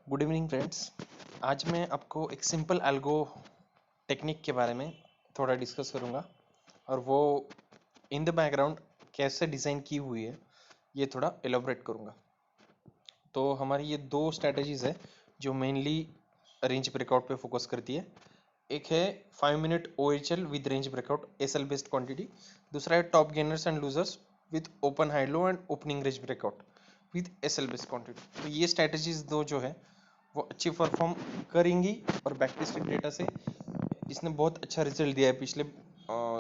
Good evening friends. आज मैं आपको एक सिंपल एल्गो टेक्निक के बारे में थोड़ा डिस्कस करूंगा और वो इन द बैकग्राउंड कैसे डिज़ाइन की हुई है ये थोड़ा एलोबरेट करूंगा। तो हमारी ये दो स्ट्रैटेजीज है जो मेनली रेंज ब्रेकआउट पे फोकस करती है। एक है 5 minute OHL with range breakout SL based quantity, दूसरा है top gainers and losers with open high low and opening range breakout with SL based quantity. तो ये स्ट्रैटेजीज दो जो है वो अच्छी परफॉर्म करेंगी और बैक टेस्टेड डेटा से इसने बहुत अच्छा रिजल्ट दिया है पिछले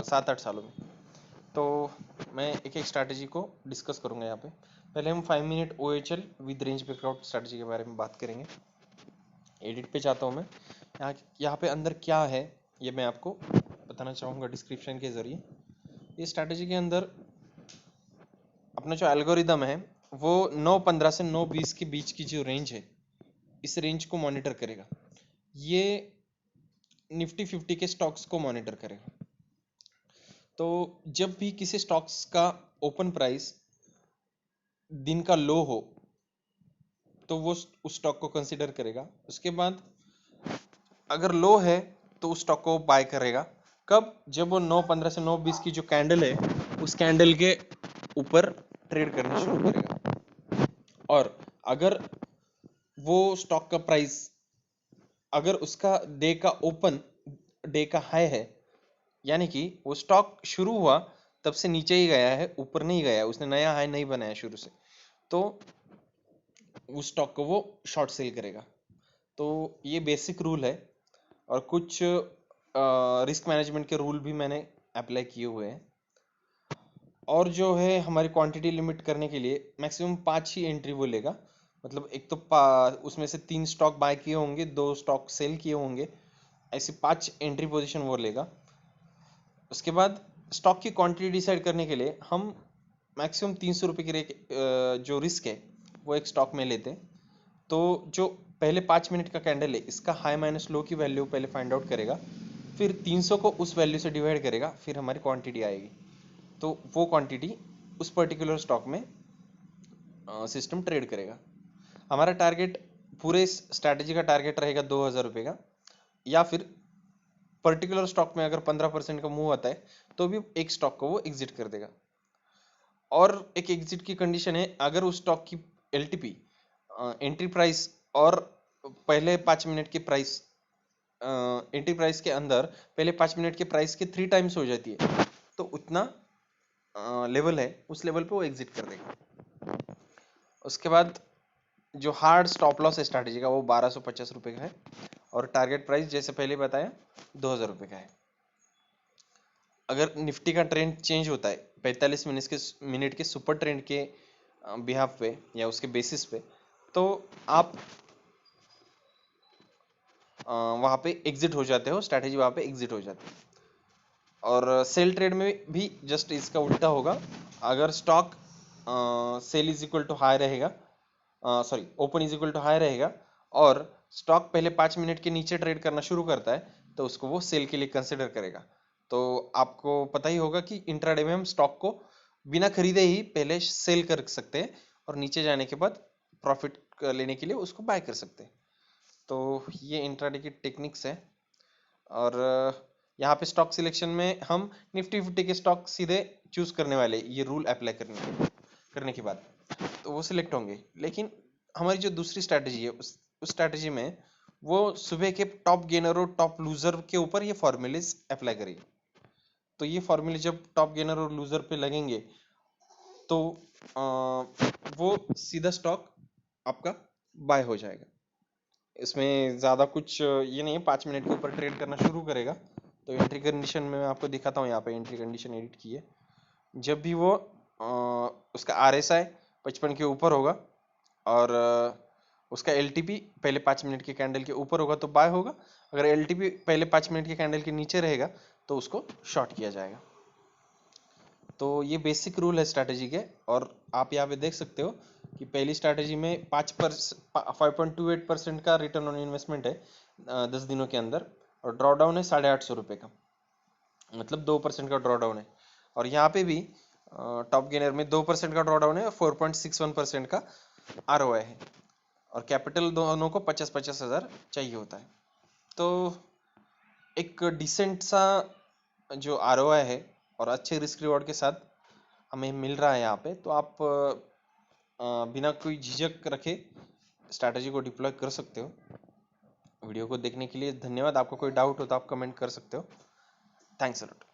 7-8 सालों में। तो मैं एक एक स्ट्रैटेजी को डिस्कस करूंगा यहाँ पे। पहले हम 5 minute OHL with range breakout strategy के बारे में बात करेंगे। एडिट पे जाता हूँ मैं। यहाँ पे अंदर क्या है ये मैं आपको बताना चाहूँगा डिस्क्रिप्शन के ज़रिए। ये स्ट्रैटेजी के अंदर अपना जो एल्गोरिदम है वो 9:15 से 9:20 के बीच की जो रेंज है इस रेंज को मॉनिटर करेगा। ये निफ्टी 50 के स्टॉक्स को मॉनिटर करेगा। तो जब भी किसी स्टॉक्स का ओपन प्राइस दिन का लो हो तो वो उस स्टॉक को कंसीडर करेगा। उसके बाद अगर लो है तो उस स्टॉक को बाय करेगा। कब? जब वो 9:15 से 9:20 की जो कैंडल है उस कैंडल के ऊपर ट्रेड करना शुरू करेगा। और अगर वो स्टॉक का प्राइस अगर उसका डे का हाई है, यानी कि वो स्टॉक शुरू हुआ तब से नीचे ही गया है, ऊपर नहीं गया है, उसने नया हाई नहीं बनाया शुरू से, तो उस स्टॉक को वो शॉर्ट सेल करेगा। तो ये बेसिक रूल है और कुछ रिस्क मैनेजमेंट के रूल भी मैंने अप्लाई किए हुए हैं। और जो है हमारी क्वांटिटी लिमिट करने के लिए मैक्सिमम 5 ही एंट्री वो लेगा। मतलब एक तो उसमें से 3 स्टॉक बाय किए होंगे, 2 स्टॉक सेल किए होंगे, ऐसी 5 एंट्री पोजीशन वो लेगा। उसके बाद स्टॉक की क्वांटिटी डिसाइड करने के लिए हम मैक्सिमम 300 रुपये की जो रिस्क है वो एक स्टॉक में लेते हैं। तो जो पहले 5 मिनट का कैंडल है इसका हाई माइनस लो की वैल्यू पहले फाइंड आउट करेगा, फिर 300 को उस वैल्यू से डिवाइड करेगा, फिर हमारी क्वांटिटी आएगी। तो वो क्वांटिटी उस पर्टिकुलर स्टॉक में सिस्टम ट्रेड करेगा। हमारा टारगेट पूरे स्ट्रैटेजी का टारगेट रहेगा 2000 रुपये का, या फिर पर्टिकुलर स्टॉक में अगर 15% का मूव आता है तो भी एक स्टॉक को वो एग्जिट कर देगा। और एक एग्जिट की कंडीशन है अगर उस स्टॉक की LTP एंट्री प्राइस और पहले 5 मिनट की प्राइस एंट्री प्राइस के अंदर पहले 5 मिनट के प्राइस के 3 टाइम्स हो जाती है, तो उतना लेवल है उस लेवल पे वो एग्जिट कर देगा। उसके बाद जो हार्ड स्टॉप लॉस स्ट्रैटेजी का वो 1250 रुपये का है और टारगेट प्राइस जैसे पहले बताया 2000 रुपये का है। अगर निफ्टी का ट्रेंड चेंज होता है 45 मिनट के सुपर ट्रेंड के बिहाफ पे या उसके बेसिस पे, तो आप वहाँ पे एग्जिट हो जाते हो, स्ट्रैटेजी वहाँ पे एग्जिट हो जाती है। और सेल ट्रेड में भी जस्ट इसका उल्टा होगा। अगर stock sell is equal to high रहेगा, sorry open is equal to high रहेगा और स्टॉक पहले 5 मिनट के नीचे ट्रेड करना शुरू करता है तो उसको वो सेल के लिए कंसिडर करेगा। तो आपको पता ही होगा कि इंट्राडे में हम स्टॉक को बिना खरीदे ही पहले सेल कर सकते हैं और नीचे जाने के बाद प्रॉफिट लेने के लिए उसको बाय कर सकते हैं। तो ये इंट्राडे की टेक्निक्स है। और यहाँ पे स्टॉक सिलेक्शन में हम निफ्टी 50 के स्टॉक सीधे चूज करने वाले, ये रूल अप्लाई करने के बाद तो वो सिलेक्ट होंगे। लेकिन हमारी जो दूसरी स्ट्रैटेजी है उस स्ट्रैटेजी में वो सुबह के टॉप गेनर और टॉप लूजर के ऊपर ये फॉर्मूलेज अप्लाई करेगी। तो ये फॉर्मूले जब टॉप गेनर और लूजर पे लगेंगे तो वो सीधा स्टॉक आपका बाय हो जाएगा। इसमें ज़्यादा कुछ ये नहीं है, 5 मिनट के ऊपर ट्रेड करना शुरू करेगा। तो एंट्री कंडीशन में मैं आपको दिखाता हूँ, यहाँ पे एंट्री कंडीशन एडिट की है। जब भी वो उसका RSI 55 के ऊपर होगा और उसका LTP पहले 5 मिनट के कैंडल के ऊपर होगा तो बाय होगा। अगर LTP पहले 5 मिनट के कैंडल के नीचे रहेगा तो उसको शॉर्ट किया जाएगा। तो ये बेसिक रूल है स्ट्रैटेजी के। और आप यहाँ पे देख सकते हो कि पहली स्ट्रैटेजी में 5.28% का रिटर्न ऑन इन्वेस्टमेंट है 10 दिनों के अंदर, और ड्रॉ डाउन है 850 रुपये का, मतलब 2% का ड्रॉ डाउन है। और यहाँ पे भी टॉप गेनर में 2% का ड्रॉ डाउन है और 4.61% का ROI है। और कैपिटल दोनों को 50-50 हज़ार चाहिए होता है। तो एक डिसेंट सा जो आरओआई है और अच्छे रिस्क रिवॉर्ड के साथ हमें मिल रहा है यहाँ पे, तो आप बिना कोई झिझक रखे स्ट्रैटेजी को डिप्लॉय कर सकते हो। वीडियो को देखने के लिए धन्यवाद। आपको कोई डाउट हो तो आप कमेंट कर सकते हो। Thanks a lot.